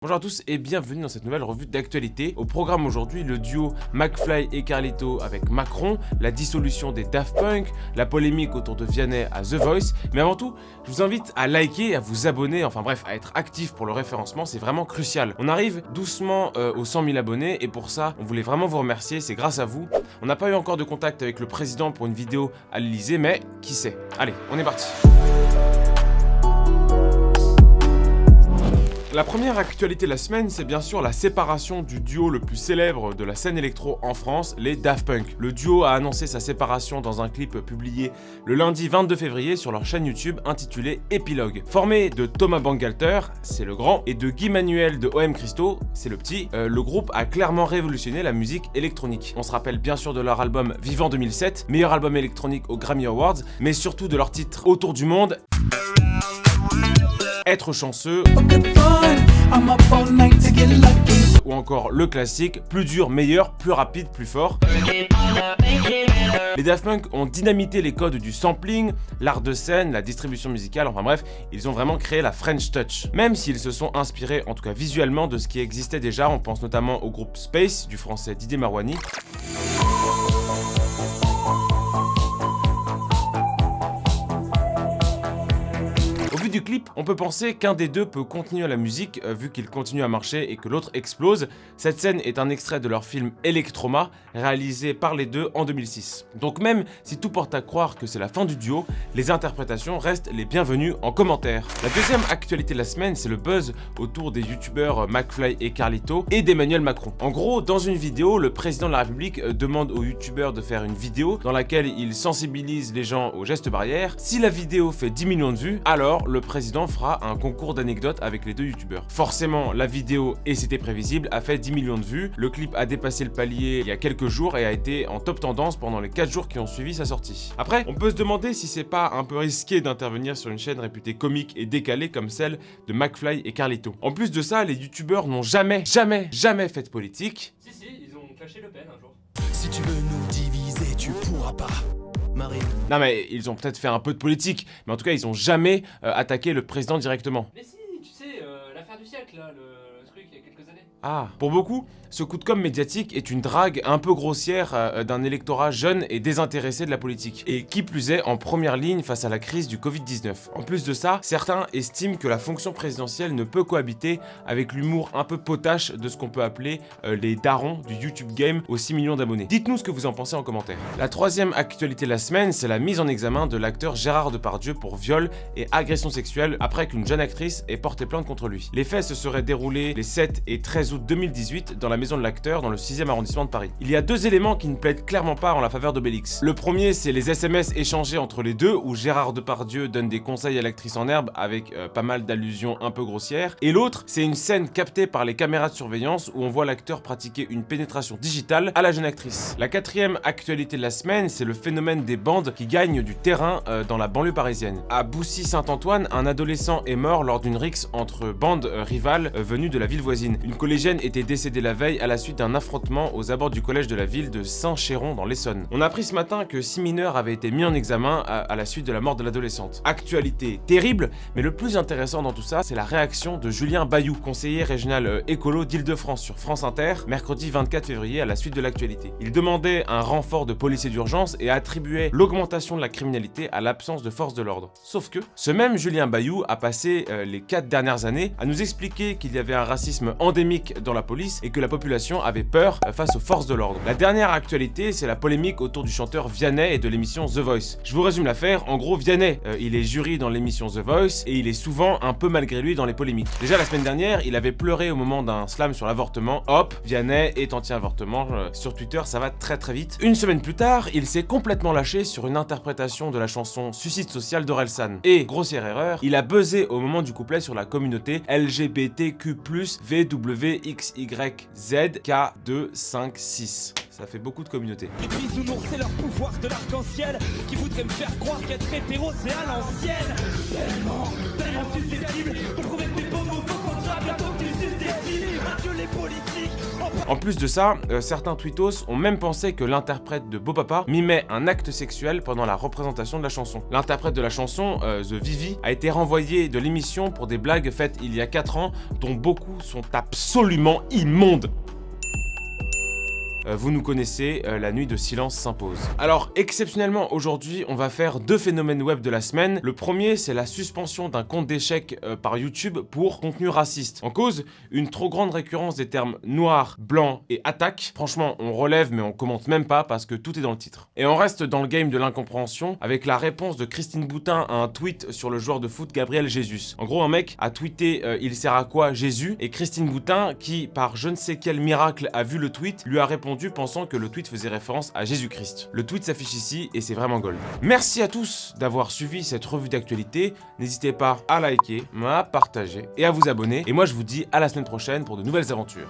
Bonjour à tous et bienvenue dans cette nouvelle revue d'actualité. Au programme aujourd'hui, le duo McFly et Carlito avec Macron, la dissolution des Daft Punk, la polémique autour de Vianney à The Voice. Mais avant tout, je vous invite à liker, à vous abonner, enfin bref, à être actif pour le référencement, c'est vraiment crucial. On arrive doucement aux 100 000 abonnés et pour ça, on voulait vraiment vous remercier, c'est grâce à vous. On n'a pas eu encore de contact avec le président pour une vidéo à l'Elysée, mais qui sait. Allez, on est parti. La première actualité de la semaine, c'est bien sûr la séparation du duo le plus célèbre de la scène électro en France, les Daft Punk. Le duo a annoncé sa séparation dans un clip publié le lundi 22 février sur leur chaîne YouTube intitulée Épilogue. Formé de Thomas Bangalter, c'est le grand, et de Guy Manuel de OM Christo, c'est le petit, le groupe a clairement révolutionné la musique électronique. On se rappelle bien sûr de leur album Vivant 2007, meilleur album électronique aux Grammy Awards, mais surtout de leur titre Autour du monde, Être chanceux, ou encore le classique, plus dur, meilleur, plus rapide, plus fort. Les Daft Punk ont dynamité les codes du sampling, l'art de scène, la distribution musicale, enfin bref, ils ont vraiment créé la French Touch. Même s'ils se sont inspirés, en tout cas visuellement, de ce qui existait déjà, on pense notamment au groupe Space, du français Didier Marouani. Du clip, on peut penser qu'un des deux peut continuer la musique vu qu'il continue à marcher et que l'autre explose. Cette scène est un extrait de leur film Electroma, réalisé par les deux en 2006. Donc même si tout porte à croire que c'est la fin du duo, les interprétations restent les bienvenues en commentaire. La deuxième actualité de la semaine, c'est le buzz autour des youtubeurs McFly et Carlito et d'Emmanuel Macron. En gros, dans une vidéo, le président de la République demande aux youtubeurs de faire une vidéo dans laquelle il sensibilise les gens aux gestes barrières. Si la vidéo fait 10 millions de vues, alors le président fera un concours d'anecdotes avec les deux youtubeurs. Forcément, la vidéo, et c'était prévisible, a fait 10 millions de vues. Le clip a dépassé le palier il y a quelques jours et a été en top tendance pendant les 4 jours qui ont suivi sa sortie. Après, on peut se demander si c'est pas un peu risqué d'intervenir sur une chaîne réputée comique et décalée comme celle de McFly et Carlito. En plus de ça, les youtubeurs n'ont jamais fait de politique. Si, ils ont clashé Le Pen un jour. Si tu veux nous diviser, tu pourras pas. Marine. Non mais ils ont peut-être fait un peu de politique, mais en tout cas ils ont jamais attaqué le président directement. Mais si, tu sais, l'affaire du siècle, là, le truc il y a quelques années. Ah, pour beaucoup, ce coup de com' médiatique est une drague un peu grossière d'un électorat jeune et désintéressé de la politique. Et qui plus est, en première ligne face à la crise du Covid-19. En plus de ça, certains estiment que la fonction présidentielle ne peut cohabiter avec l'humour un peu potache de ce qu'on peut appeler les darons du YouTube Game aux 6 millions d'abonnés. Dites-nous ce que vous en pensez en commentaire. La troisième actualité de la semaine, c'est la mise en examen de l'acteur Gérard Depardieu pour viol et agression sexuelle après qu'une jeune actrice ait porté plainte contre lui. Les faits se seraient déroulés les 7 et 13 août 2018 dans la maison de l'acteur dans le 6e arrondissement de Paris. Il y a deux éléments qui ne plaident clairement pas en la faveur d'Obélix. Le premier, c'est les SMS échangés entre les deux où Gérard Depardieu donne des conseils à l'actrice en herbe avec pas mal d'allusions un peu grossières. Et l'autre, c'est une scène captée par les caméras de surveillance où on voit l'acteur pratiquer une pénétration digitale à la jeune actrice. La quatrième actualité de la semaine, c'est le phénomène des bandes qui gagnent du terrain dans la banlieue parisienne. À Boussy-Saint-Antoine, un adolescent est mort lors d'une rixe entre bandes rivales venues de la ville voisine. Une collégienne était décédée la veille à la suite d'un affrontement aux abords du collège de la ville de Saint-Chéron dans l'Essonne. On a appris ce matin que 6 mineurs avaient été mis en examen à la suite de la mort de l'adolescente. Actualité terrible, mais le plus intéressant dans tout ça, c'est la réaction de Julien Bayou, conseiller régional écolo d'Île-de-France sur France Inter, mercredi 24 février à la suite de l'actualité. Il demandait un renfort de policiers d'urgence et attribuait l'augmentation de la criminalité à l'absence de force de l'ordre. Sauf que, ce même Julien Bayou a passé les 4 dernières années à nous expliquer qu'il y avait un racisme endémique dans la police et que la population avait peur face aux forces de l'ordre. La dernière actualité, c'est la polémique autour du chanteur Vianney et de l'émission The Voice. Je vous résume l'affaire, en gros Vianney, il est jury dans l'émission The Voice et il est souvent un peu malgré lui dans les polémiques. Déjà la semaine dernière, il avait pleuré au moment d'un slam sur l'avortement. Hop, Vianney est anti-avortement, sur Twitter ça va très vite. Une semaine plus tard, il s'est complètement lâché sur une interprétation de la chanson Suicide Social d'Orelsan. Et, grossière erreur, il a buzzé au moment du couplet sur la communauté LGBTQ+, VWXYZK256. Ça fait beaucoup de communautés. Les bisounours, c'est leur pouvoir de l'arc-en-ciel qui voudrait me faire croire qu'être hétéro, c'est à l'ancienne. Tellement susceptible pour trouver des bons mots contrats, bientôt que tu susceptible. Adieu les politiques. En plus de ça, certains tweetos ont même pensé que l'interprète de Beau Papa mimait un acte sexuel pendant la représentation de la chanson. L'interprète de la chanson, The Vivi, a été renvoyé de l'émission pour des blagues faites il y a 4 ans, dont beaucoup sont absolument immondes. Vous nous connaissez, la nuit de silence s'impose. Alors, exceptionnellement, aujourd'hui, on va faire 2 phénomènes web de la semaine. Le premier, c'est la suspension d'un compte d'échecs par YouTube pour contenu raciste. En cause, une trop grande récurrence des termes noir, blanc et attaque. Franchement, on relève, mais on commente même pas parce que tout est dans le titre. Et on reste dans le game de l'incompréhension avec la réponse de Christine Boutin à un tweet sur le joueur de foot Gabriel Jesus. En gros, un mec a tweeté il sert à quoi Jésus, et Christine Boutin, qui par je ne sais quel miracle a vu le tweet, lui a répondu pensant que le tweet faisait référence à Jésus-Christ. Le tweet s'affiche ici et c'est vraiment gold. Merci à tous d'avoir suivi cette revue d'actualité. N'hésitez pas à liker, à partager et à vous abonner. Et moi je vous dis à la semaine prochaine pour de nouvelles aventures.